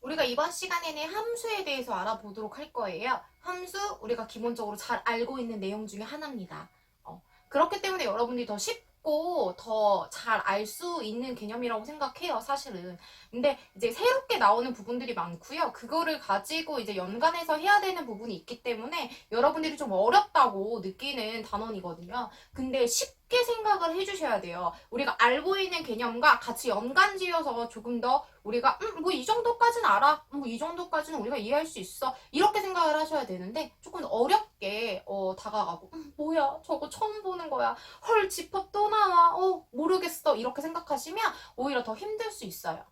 우리가 이번 시간에는 함수에 대해서 알아보도록 할 거예요. 함수 우리가 기본적으로 잘 알고 있는 내용 중에 하나입니다. 그렇기 때문에 여러분들이 더 쉽고 더 잘 알 수 있는 개념이라고 생각해요, 사실은. 근데 이제 새롭게 나오는 부분들이 많고요. 그거를 가지고 이제 연관해서 해야 되는 부분이 있기 때문에 여러분들이 좀 어렵다고 느끼는 단원이거든요. 근데 쉽게 생각을 해주셔야 돼요. 우리가 알고 있는 개념과 같이 연관지어서 조금 더 우리가 뭐 이 정도까지는 알아, 뭐 이 정도까지는 우리가 이해할 수 있어, 이렇게 생각을 하셔야 되는데 조금 더 어렵게 다가가고 뭐야 저거 처음 보는 거야, 헐 집합 또 나와, 모르겠어, 이렇게 생각하시면 오히려 더 힘들 수 있어요.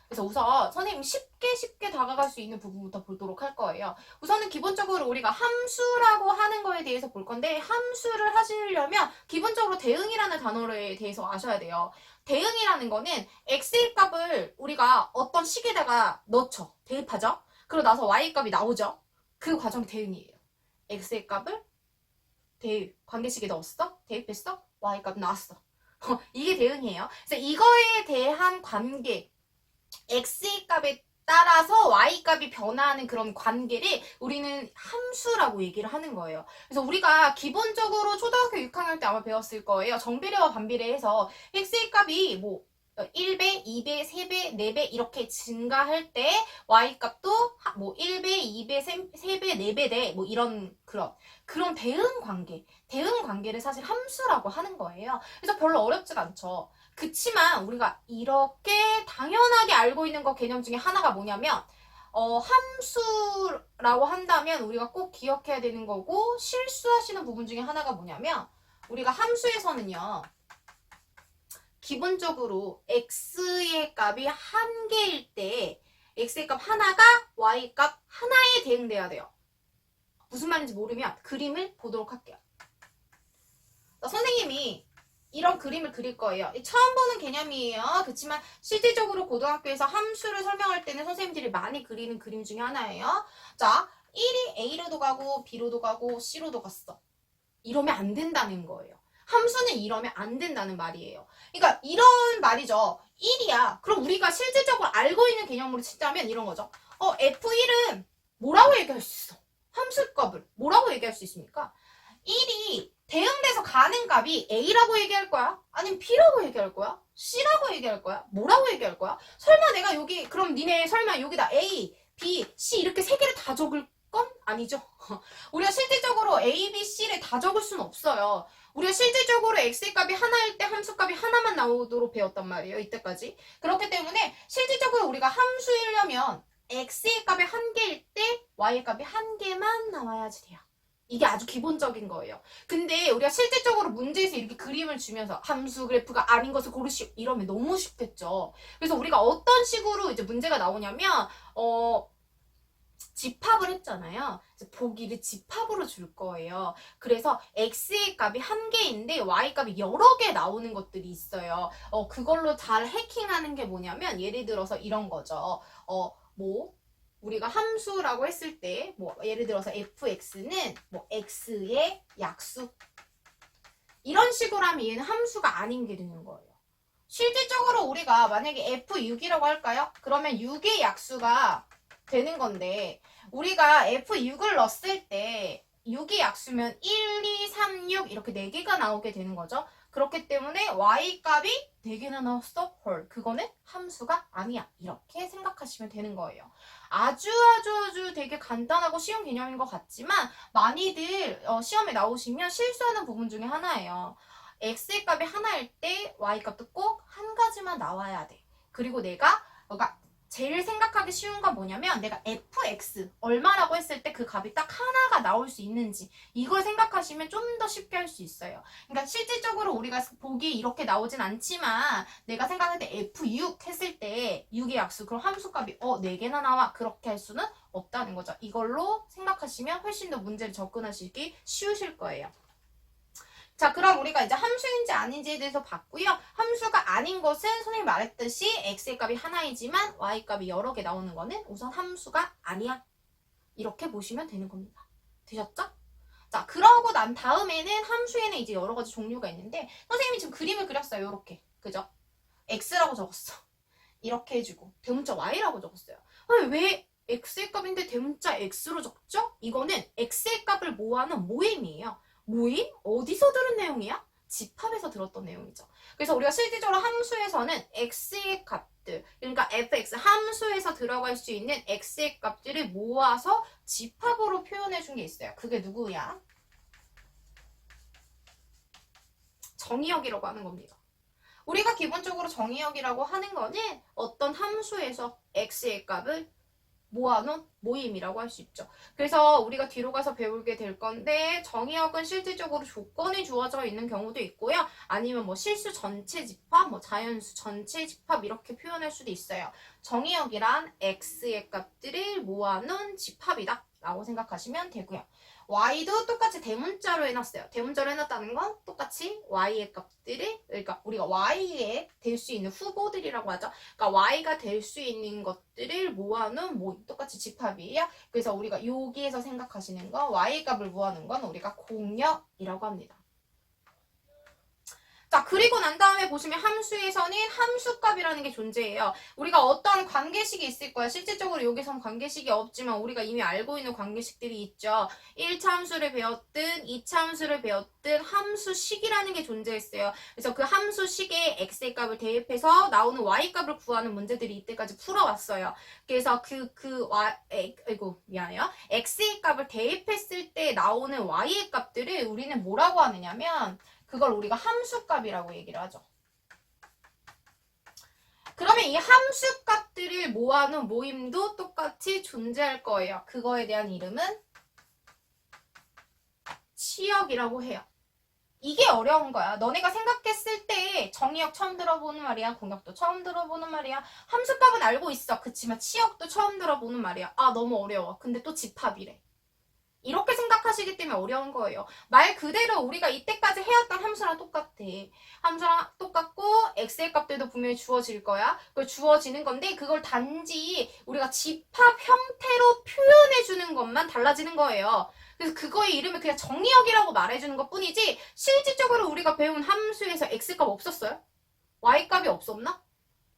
그래서 우선 선생님 쉽게 다가갈 수 있는 부분부터 보도록 할 거예요. 우선은 기본적으로 우리가 함수라고 하는 거에 대해서 볼 건데, 함수를 하시려면 기본적으로 대응이라는 단어에 대해서 아셔야 돼요. 대응이라는 거는 x의 값을 우리가 어떤 식에다가 넣죠. 대입하죠. 그러고 나서 y 값이 나오죠. 그 과정이 대응이에요. x의 값을 대입, 관계식에 넣었어? 대입했어? y 값 나왔어. 이게 대응이에요. 그래서 이거에 대한 관계, x의 값에 따라서 y 값이 변화하는 그런 관계를 우리는 함수라고 얘기를 하는 거예요. 그래서 우리가 기본적으로 초등학교 6학년 때 아마 배웠을 거예요. 정비례와 반비례해서 x의 값이 뭐 1배, 2배, 3배, 4배 이렇게 증가할 때 y값도 뭐 1배, 2배, 3배, 4배 돼. 뭐 이런 그런 대응 관계. 대응 관계를 사실 함수라고 하는 거예요. 그래서 별로 어렵지가 않죠. 그치만 우리가 이렇게 당연하게 알고 있는 거 개념 중에 하나가 뭐냐면 함수라고 한다면 우리가 꼭 기억해야 되는 거고, 실수하시는 부분 중에 하나가 뭐냐면 우리가 함수에서는요, 기본적으로 x의 값이 한 개일 때 x의 값 하나가 y 값 하나에 대응돼야 돼요. 무슨 말인지 모르면 그림을 보도록 할게요. 선생님이 이런 그림을 그릴 거예요. 처음 보는 개념이에요. 그렇지만 실질적으로 고등학교에서 함수를 설명할 때는 선생님들이 많이 그리는 그림 중에 하나예요. 자, 1이 A로도 가고 B로도 가고 C로도 갔어. 이러면 안 된다는 거예요. 함수는 이러면 안 된다는 말이에요. 그러니까 이런 말이죠. 1이야. 그럼 우리가 실질적으로 알고 있는 개념으로 치자면 이런 거죠. F1은 뭐라고 얘기할 수 있어? 함수값을 뭐라고 얘기할 수 있습니까? 1이 대응돼서 가는 값이 A라고 얘기할 거야? 아니면 B라고 얘기할 거야? C라고 얘기할 거야? 뭐라고 얘기할 거야? 설마 내가 여기, 그럼 니네 설마 여기다 A, B, C 이렇게 세 개를 다 적을 건? 아니죠. 우리가 실질적으로 A, B, C를 다 적을 수는 없어요. 우리가 실질적으로 X의 값이 하나일 때 함수값이 하나만 나오도록 배웠단 말이에요. 이때까지. 그렇기 때문에 실질적으로 우리가 함수이려면 X의 값이 한 개일 때 Y의 값이 한 개만 나와야지 돼요. 이게 아주 기본적인 거예요. 근데 우리가 실질적으로 문제에서 이렇게 그림을 주면서 함수 그래프가 아닌 것을 고르시오, 이러면 너무 쉽겠죠. 그래서 우리가 어떤 식으로 이제 문제가 나오냐면 집합을 했잖아요. 보기를 집합으로 줄 거예요. 그래서 x의 값이 한 개인데 y 값이 여러 개 나오는 것들이 있어요. 그걸로 잘 해킹하는 게 뭐냐면, 예를 들어서 이런 거죠. 우리가 함수라고 했을 때, 예를 들어서 fx는 x의 약수. 이런 식으로 하면 얘는 함수가 아닌 게 되는 거예요. 실질적으로 우리가 만약에 f6이라고 할까요? 그러면 6의 약수가 되는 건데, 우리가 F6을 넣었을 때 6이 약수면 1, 2, 3, 6 이렇게 4개가 나오게 되는 거죠. 그렇기 때문에 Y값이 4개나 나왔어? 헐, 그거는 함수가 아니야. 이렇게 생각하시면 되는 거예요. 아주 되게 간단하고 쉬운 개념인 것 같지만 많이들 시험에 나오시면 실수하는 부분 중에 하나예요. X의 값이 하나일 때 Y값도 꼭 한 가지만 나와야 돼. 그리고 내가 제일 생각하기 쉬운 건 뭐냐면, 내가 fx 얼마라고 했을 때 그 값이 딱 하나가 나올 수 있는지, 이걸 생각하시면 좀 더 쉽게 할 수 있어요. 그러니까 실질적으로 우리가 보기 이렇게 나오진 않지만 내가 생각할 때 f6 했을 때 6의 약수, 그럼 함수값이 4개나 나와, 그렇게 할 수는 없다는 거죠. 이걸로 생각하시면 훨씬 더 문제를 접근하시기 쉬우실 거예요. 자, 그럼 우리가 이제 함수인지 아닌지에 대해서 봤고요. 함수가 아닌 것은 선생님이 말했듯이 x의 값이 하나이지만 y 값이 여러 개 나오는 거는 우선 함수가 아니야. 이렇게 보시면 되는 겁니다. 되셨죠? 자, 그러고 난 다음에는 함수에는 이제 여러 가지 종류가 있는데, 선생님이 지금 그림을 그렸어요. 이렇게. 그죠? x라고 적었어. 이렇게 해주고 대문자 y라고 적었어요. 왜 x의 값인데 대문자 x로 적죠? 이거는 x의 값을 모아놓은 모임이에요. 모임? 어디서 들은 내용이야? 집합에서 들었던 내용이죠. 그래서 우리가 실질적으로 함수에서는 x의 값들, 그러니까 fx 함수에서 들어갈 수 있는 x의 값들을 모아서 집합으로 표현해 준 게 있어요. 그게 누구야? 정의역이라고 하는 겁니다. 우리가 기본적으로 정의역이라고 하는 거는 어떤 함수에서 x의 값을 모아놓은 모임이라고 할 수 있죠. 그래서 우리가 뒤로 가서 배우게 될 건데 정의역은 실질적으로 조건이 주어져 있는 경우도 있고요. 아니면 뭐 실수 전체 집합, 뭐 자연수 전체 집합 이렇게 표현할 수도 있어요. 정의역이란 x의 값들을 모아놓은 집합이다 라고 생각하시면 되고요. y도 똑같이 대문자로 해놨어요. 대문자로 해놨다는 건 똑같이 y의 값들을, 그러니까 우리가 y에 될 수 있는 후보들이라고 하죠. 그러니까 y가 될 수 있는 것들을 모아놓은 모임, 똑같이 집합이에요. 그래서 우리가 여기에서 생각하시는 건 y 값을 모아놓은 건 우리가 공역이라고 합니다. 자, 그리고 난 다음에 보시면 함수에서는 함수값이라는 게 존재해요. 우리가 어떤 관계식이 있을 거야. 실질적으로 여기선 관계식이 없지만 우리가 이미 알고 있는 관계식들이 있죠. 1차 함수를 배웠든 2차 함수를 배웠든 함수식이라는 게 존재했어요. 그래서 그 함수식에 x의 값을 대입해서 나오는 y 값을 구하는 문제들이 이때까지 풀어왔어요. 그래서 미안해요. x의 값을 대입했을 때 나오는 y의 값들을 우리는 뭐라고 하느냐면 그걸 우리가 함수값이라고 얘기를 하죠. 그러면 이 함수값들을 모아놓은 모임도 똑같이 존재할 거예요. 그거에 대한 이름은 치역이라고 해요. 이게 어려운 거야. 너네가 생각했을 때 정의역 처음 들어보는 말이야. 공역도 처음 들어보는 말이야. 함수값은 알고 있어. 그치만 치역도 처음 들어보는 말이야. 아, 너무 어려워. 근데 또 집합이래. 이렇게 생각하시기 때문에 어려운 거예요. 말 그대로 우리가 이때까지 해왔던 함수랑 똑같아. 함수랑 똑같고 x의 값들도 분명히 주어질 거야. 그걸 주어지는 건데 그걸 단지 우리가 집합 형태로 표현해주는 것만 달라지는 거예요. 그래서 그거의 이름을 그냥 정의역이라고 말해주는 것 뿐이지 실질적으로 우리가 배운 함수에서 x값 없었어요? y값이 없었나?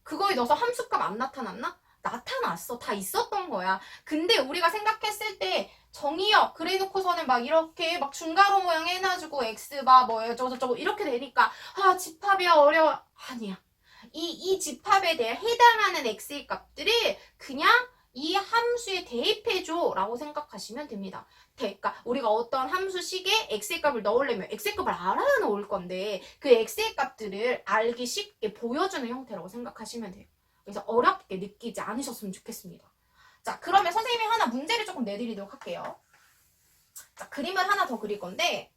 그거에 넣어서 함수값 안 나타났나? 나타났어. 다 있었던 거야. 근데 우리가 생각했을 때 정의역 그래놓고서는 막 이렇게 막 중괄호 모양 해놔주고 x바 뭐 어쩌고저쩌고 이렇게 되니까 아 집합이야 어려워. 아니야. 이 집합에 대해 해당하는 x의 값들을 그냥 이 함수에 대입해줘 라고 생각하시면 됩니다. 그러니까 우리가 어떤 함수식에 x의 값을 넣으려면 x의 값을 알아야 넣을 건데 그 x의 값들을 알기 쉽게 보여주는 형태라고 생각하시면 돼요. 그래서 어렵게 느끼지 않으셨으면 좋겠습니다. 자, 그러면 선생님이 하나 문제를 조금 내드리도록 할게요. 자, 그림을 하나 더 그릴 건데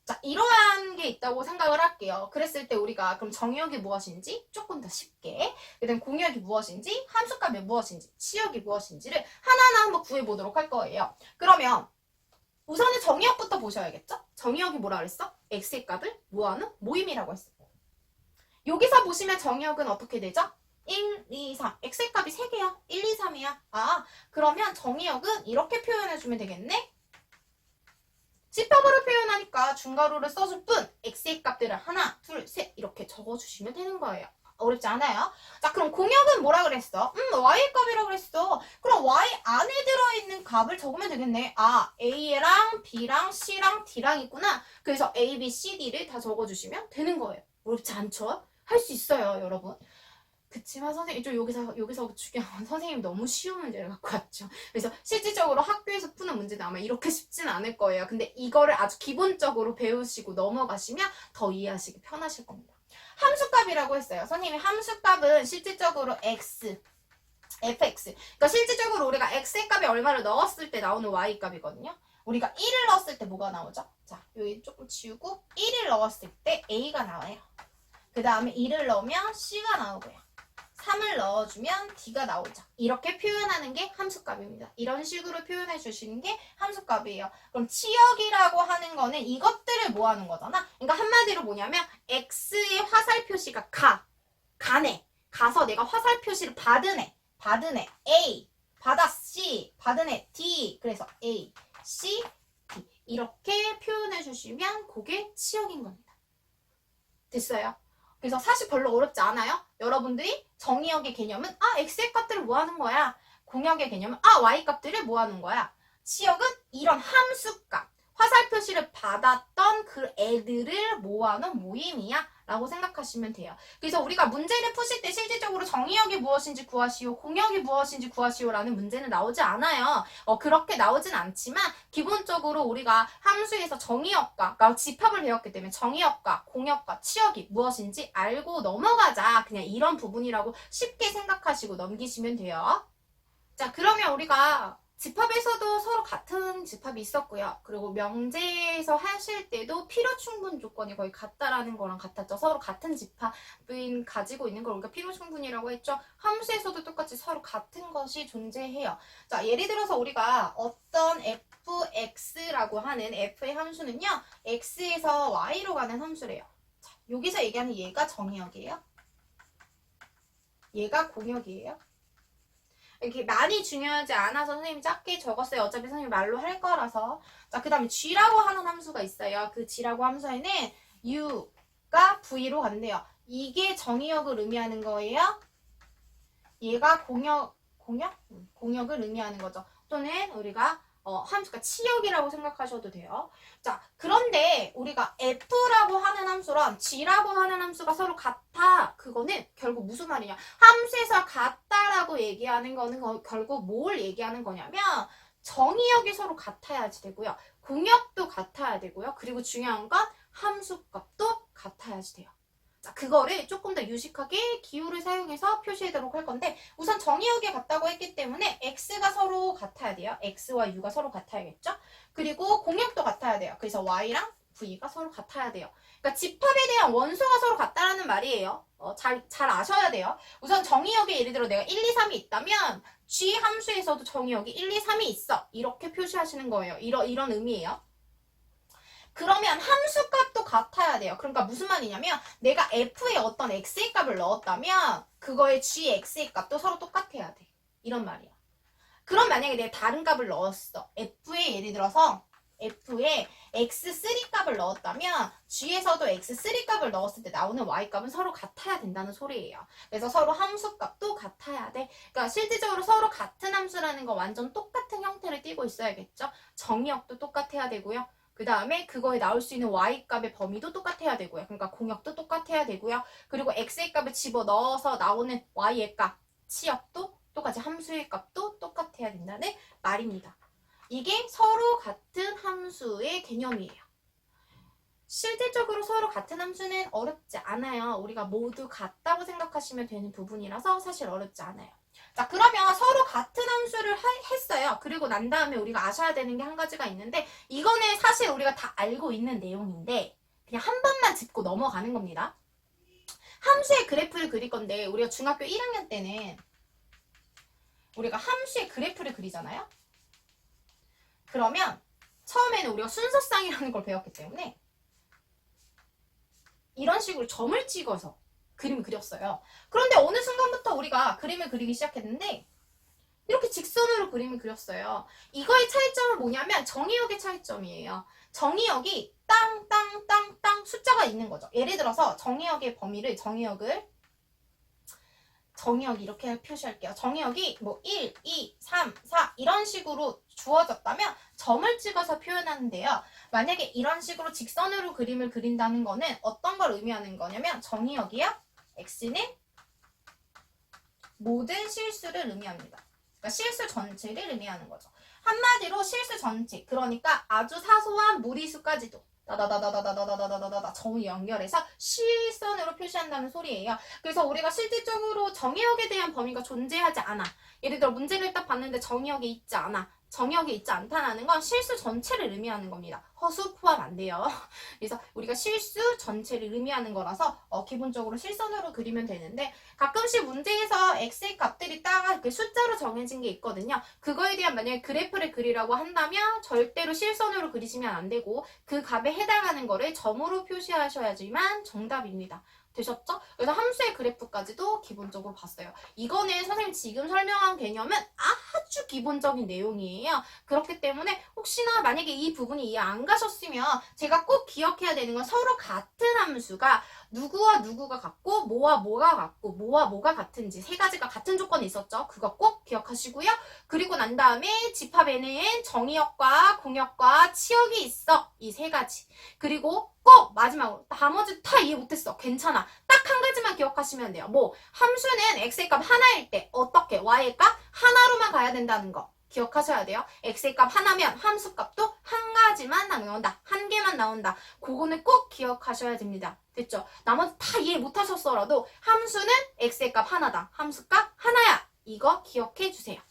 자, 이러한 게 있다고 생각을 할게요. 그랬을 때 우리가 그럼 정의역이 무엇인지 조금 더 쉽게 그다음 공역이 무엇인지 함수값이 무엇인지 치역이 무엇인지를 하나하나 한번 구해보도록 할 거예요. 그러면 우선은 정의역부터 보셔야겠죠? 정의역이 뭐라 그랬어? x의 값을 모아놓은 모임이라고 했어. 여기서 보시면 정의역은 어떻게 되죠? 1, 2, 3. x의 값이 3개야. 1, 2, 3이야. 아, 그러면 정의역은 이렇게 표현해주면 되겠네? 집합으로 표현하니까 중괄호를 써줄 뿐 x의 값들을 하나, 둘, 셋 이렇게 적어주시면 되는 거예요. 어렵지 않아요? 자, 그럼 공역은 뭐라 그랬어? y의 값이라고 그랬어. 그럼 y 안에 들어있는 값을 적으면 되겠네. 아, a랑 b랑 c랑 d랑 있구나. 그래서 a, b, c, d를 다 적어주시면 되는 거예요. 어렵지 않죠? 할 수 있어요, 여러분. 그치만 선생님 좀 여기서 중요한 선생님 너무 쉬운 문제를 갖고 왔죠. 그래서 실질적으로 학교에서 푸는 문제는 아마 이렇게 쉽지는 않을 거예요. 근데 이거를 아주 기본적으로 배우시고 넘어가시면 더 이해하시기 편하실 겁니다. 함수값이라고 했어요. 선생님이 함수값은 실질적으로 x, fx. 그러니까 실질적으로 우리가 x의 값에 얼마를 넣었을 때 나오는 y 값이거든요. 우리가 1을 넣었을 때 뭐가 나오죠? 자, 여기 조금 지우고 1을 넣었을 때 a가 나와요. 그 다음에 2를 넣으면 c가 나오고요. 3을 넣어주면 d가 나오죠. 이렇게 표현하는 게 함수값입니다. 이런 식으로 표현해 주시는 게 함수값이에요. 그럼 치역이라고 하는 거는 이것들을 모아놓은 거잖아. 그러니까 한마디로 뭐냐면 x의 화살 표시가 가네. 가서 내가 화살 표시를 받은 애 A, 받아 C, 받은 애 D. 그래서 A, C, D. 이렇게 표현해 주시면 그게 치역인 겁니다. 됐어요? 그래서 사실 별로 어렵지 않아요. 여러분들이 정의역의 개념은 x의 값들을 뭐 하는 거야? 공역의 개념은 y 값들을 뭐 하는 거야? 치역은 이런 함수값, 화살 표시를 받았던 그 애들을 모아놓은 모임이야 라고 생각하시면 돼요. 그래서 우리가 문제를 푸실 때 실질적으로 정의역이 무엇인지 구하시오, 공역이 무엇인지 구하시오 라는 문제는 나오지 않아요. 그렇게 나오진 않지만 기본적으로 우리가 함수에서 정의역과, 그러니까 집합을 배웠기 때문에 정의역과 공역과 치역이 무엇인지 알고 넘어가자, 그냥 이런 부분이라고 쉽게 생각하시고 넘기시면 돼요. 자, 그러면 우리가 집합에서도 서로 같은 집합이 있었고요. 그리고 명제에서 하실 때도 필요 충분 조건이 거의 같다라는 거랑 같았죠. 서로 같은 집합인 가지고 있는 걸 우리가 필요 충분이라고 했죠. 함수에서도 똑같이 서로 같은 것이 존재해요. 자, 예를 들어서 우리가 어떤 fx라고 하는 f의 함수는요. x에서 y로 가는 함수래요. 자, 여기서 얘기하는 얘가 정의역이에요. 얘가 공역이에요. 이렇게 많이 중요하지 않아서 선생님이 작게 적었어요. 어차피 선생님이 말로 할 거라서. 자, 그 다음에 g라고 하는 함수가 있어요. 그 g라고 함수에는 u가 v로 간대요. 이게 정의역을 의미하는 거예요. 얘가 공역을 의미하는 거죠. 또는 우리가 함수가 치역이라고 생각하셔도 돼요. 자, 그런데 우리가 f라고 하는 함수랑 g라고 하는 함수가 서로 같아. 그거는 결국 무슨 말이냐? 함수에서 같다라고 얘기하는 거는 결국 뭘 얘기하는 거냐면 정의역이 서로 같아야지 되고요. 공역도 같아야 되고요. 그리고 중요한 건 함수값도 같아야지 돼요. 자, 그거를 조금 더 유식하게 기호를 사용해서 표시하도록 할 건데 우선 정의역이 같다고 했기 때문에 x가 서로 같아야 돼요. x와 u가 서로 같아야겠죠? 그리고 공역도 같아야 돼요. 그래서 y랑 v가 서로 같아야 돼요. 그러니까 집합에 대한 원소가 서로 같다라는 말이에요. 잘 아셔야 돼요. 우선 정의역에 예를 들어 내가 1, 2, 3이 있다면 g 함수에서도 정의역이 1, 2, 3이 있어. 이렇게 표시하시는 거예요. 이런 의미예요. 그러면 함수값도 같아야 돼요. 그러니까 무슨 말이냐면 내가 f에 어떤 x의 값을 넣었다면 그거의 gx의 값도 서로 똑같아야 돼. 이런 말이야. 그럼 만약에 내가 다른 값을 넣었어. f에 예를 들어서 f에 x3 값을 넣었다면 g에서도 x3 값을 넣었을 때 나오는 y 값은 서로 같아야 된다는 소리예요. 그래서 서로 함수 값도 같아야 돼. 그러니까 실질적으로 서로 같은 함수라는 거 완전 똑같은 형태를 띠고 있어야겠죠. 정의역도 똑같아야 되고요. 그 다음에 그거에 나올 수 있는 y값의 범위도 똑같아야 되고요. 그러니까 공역도 똑같아야 되고요. 그리고 x의 값을 집어넣어서 나오는 y의 값, 치역도 똑같이 함수의 값도 똑같아야 된다는 말입니다. 이게 서로 같은 함수의 개념이에요. 실질적으로 서로 같은 함수는 어렵지 않아요. 우리가 모두 같다고 생각하시면 되는 부분이라서 사실 어렵지 않아요. 자, 그러면 서로 같은 함수를 했어요. 그리고 난 다음에 우리가 아셔야 되는 게 한 가지가 있는데 이거는 사실 우리가 다 알고 있는 내용인데 그냥 한 번만 짚고 넘어가는 겁니다. 함수의 그래프를 그릴 건데 우리가 중학교 1학년 때는 우리가 함수의 그래프를 그리잖아요. 그러면 처음에는 우리가 순서쌍이라는 걸 배웠기 때문에 이런 식으로 점을 찍어서 그림을 그렸어요. 그런데 어느 순간부터 우리가 그림을 그리기 시작했는데 이렇게 직선으로 그림을 그렸어요. 이거의 차이점은 뭐냐면 정의역의 차이점이에요. 정의역이 땅땅땅땅 숫자가 있는 거죠. 예를 들어서 정의역의 범위를 정의역 이렇게 표시할게요. 정의역이 뭐 1, 2, 3, 4 이런 식으로 주어졌다면 점을 찍어서 표현하는데요. 만약에 이런 식으로 직선으로 그림을 그린다는 거는 어떤 걸 의미하는 거냐면 정의역이요. x는 모든 실수를 의미합니다. 그러니까 실수 전체를 의미하는 거죠. 한마디로 실수 전체, 그러니까 아주 사소한 무리수까지도 다다다다다다다다다다다 점을 연결해서 실선으로 표시한다는 소리예요. 그래서 우리가 실질적으로 정의역에 대한 범위가 존재하지 않아. 예를 들어 문제를 딱 봤는데 정의역이 있지 않아. 정의역이 있지 않다는 건 실수 전체를 의미하는 겁니다. 허수 포함 안 돼요. 그래서 우리가 실수 전체를 의미하는 거라서 기본적으로 실선으로 그리면 되는데 가끔씩 문제에서 x의 값들이 딱 이렇게 숫자로 정해진 게 있거든요. 그거에 대한 만약에 그래프를 그리라고 한다면 절대로 실선으로 그리시면 안 되고 그 값에 해당하는 거를 점으로 표시하셔야지만 정답입니다. 되셨죠? 그래서 함수의 그래프까지도 기본적으로 봤어요. 이거는 선생님 지금 설명한 개념은 아주 기본적인 내용이에요. 그렇기 때문에 혹시나 만약에 이 부분이 이해 안 가셨으면 제가 꼭 기억해야 되는 건 서로 같은 함수가 누구와 누구가 같고 뭐와 뭐가 같고 뭐와 뭐가 같은지 세 가지가 같은 조건이 있었죠. 그거 꼭 기억하시고요. 그리고 난 다음에 집합에는 정의역과 공역과 치역이 있어. 이 세 가지. 그리고 꼭 마지막으로 나머지 다 이해 못했어. 괜찮아. 딱 한 가지만 기억하시면 돼요. 뭐 함수는 x의 값 하나일 때 어떻게 y의 값 하나로만 가야 된다는 거. 기억하셔야 돼요. x의 값 하나면 함수 값도 한 가지만 나온다. 한 개만 나온다. 그거는 꼭 기억하셔야 됩니다. 됐죠? 나머지 다 이해 못하셨어라도 함수는 x의 값 하나다. 함수 값 하나야. 이거 기억해 주세요.